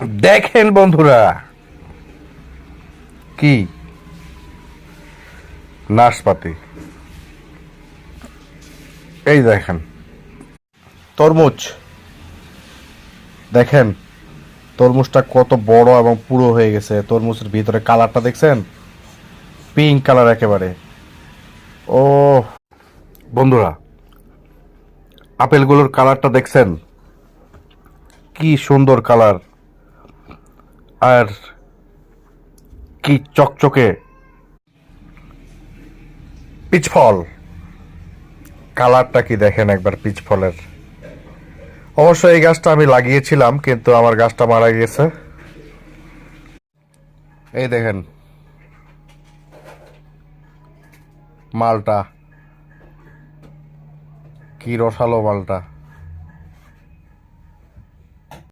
দেখেন বন্ধুরা, কি নাশপাতি, এই দেখেন তরমুজ। দেখেন তরমুজটা কত বড় এবং পুরো হয়ে গেছে। তরমুজের ভিতরে কালারটা দেখছেন, পিঙ্ক কালার একেবারে। ও বন্ধুরা, আপেলগুলোর কালারটা দেখছেন, কি সুন্দর কালার, আর কি চকচকে। পিচফল, কালারটা কি দেখেন একবার পিচফলের। অবশ্য এই গাছটা আমি লাগিয়েছিলাম, কিন্তু আমার গাছটা মারা গিয়েছে। এই দেখেন মালটা, কি রসালো মালটা।